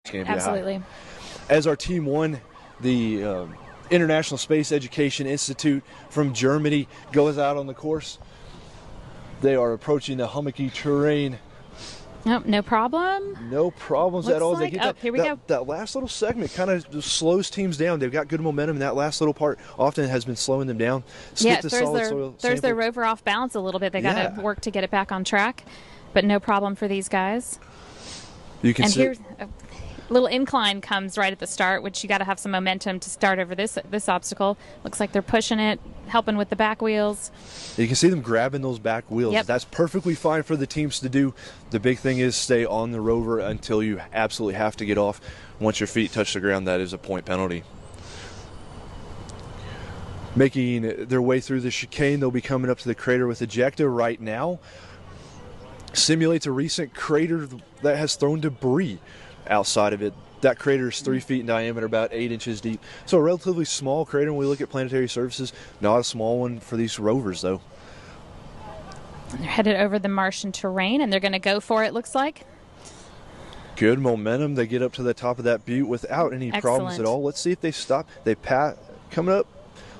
can't be Absolutely. higher. As our team one, the International Space Education Institute from Germany goes out on the course. They are approaching the hummocky terrain. Nope, no problem. No problems Looks at all. like, They get here we go. That last little segment kind of just slows teams down. They've got good momentum, and that last little part often has been slowing them down. Yeah, there's their rover off balance a little bit. They got to work to get it back on track, but no problem for these guys. You can see. Here's a little incline comes right at the start, which you got to have some momentum to start over this obstacle. Looks like they're pushing it, helping with the back wheels. You can see them grabbing those back wheels. Yep. That's perfectly fine for the teams to do. The big thing is stay on the rover until you absolutely have to get off. Once your feet touch the ground, that is a point penalty. Making their way through the chicane, they'll be coming up to the crater with ejecta right now. Simulates a recent crater that has thrown debris outside of it. That crater is 3 feet in diameter, about 8 inches deep. So a relatively small crater when we look at planetary surfaces. Not a small one for these rovers, though. They're headed over the Martian terrain, and they're going to go for it, looks like. Good momentum. They get up to the top of that butte without any problems at all. Let's see if they stop. Coming up.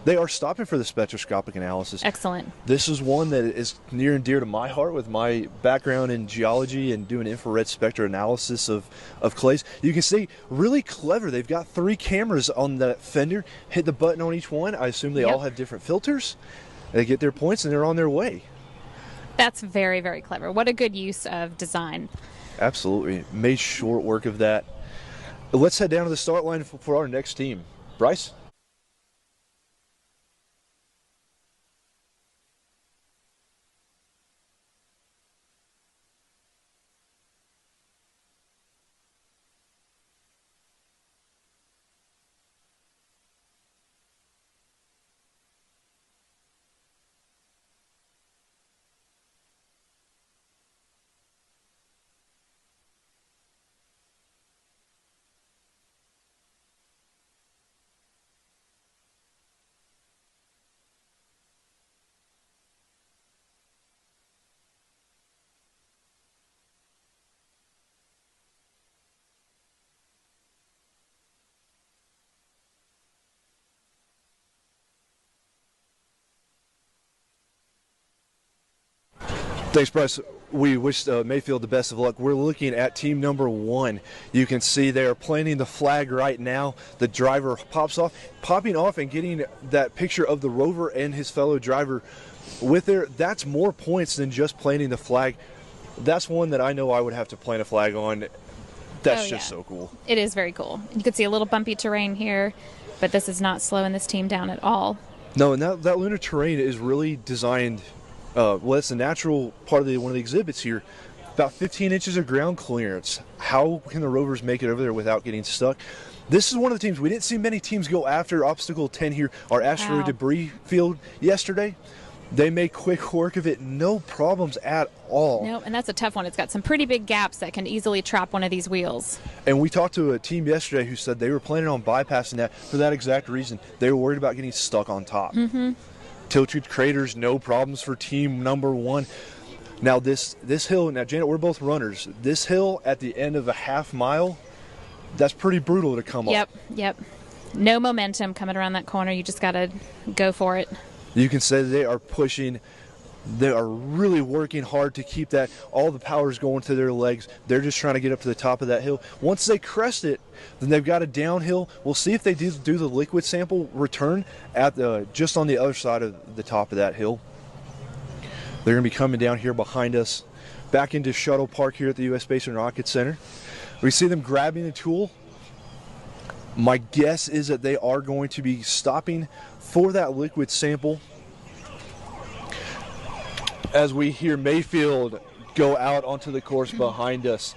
They are stopping for the spectroscopic analysis. Excellent. This is one that is near and dear to my heart with my background in geology and doing infrared spectra analysis of clays. You can see, really clever. They've got 3 cameras on that fender. Hit the button on each one. I assume they all have different filters. They get their points and they're on their way. That's very, very clever. What a good use of design. Absolutely. Made short work of that. Let's head down to the start line for our next team. Bryce? Thanks, Bryce. We wish Mayfield the best of luck. We're looking at team number 1. You can see they are planting the flag right now. The driver popping off and getting that picture of the rover and his fellow driver with there. That's more points than just planting the flag. That's one that I know I would have to plant a flag on. That's just so cool. It is very cool. You can see a little bumpy terrain here, but this is not slowing this team down at all. No, and that lunar terrain is really designed. It's a natural part of one of the exhibits here. About 15 inches of ground clearance. How can the rovers make it over there without getting stuck? This is one of the teams. We didn't see many teams go after obstacle 10 here, our asteroid debris field yesterday. They made quick work of it, no problems at all. No, and that's a tough one. It's got some pretty big gaps that can easily trap one of these wheels. And we talked to a team yesterday who said they were planning on bypassing that for that exact reason. They were worried about getting stuck on top. Mm-hmm. Tilted craters, no problems for team number 1. Now this hill, now Janet, we're both runners. This hill at the end of a half mile, that's pretty brutal to come up. Yep. No momentum coming around that corner. You just got to go for it. You can say they are pushing. They are really working hard to keep that. All the power's going to their legs. They're just trying to get up to the top of that hill. Once they crest it, then they've got a downhill. We'll see if they do the liquid sample return at just on the other side of the top of that hill. They're going to be coming down here behind us, back into Shuttle Park here at the U.S. Space and Rocket Center. We see them grabbing the tool. My guess is that they are going to be stopping for that liquid sample. As we hear Mayfield go out onto the course behind us.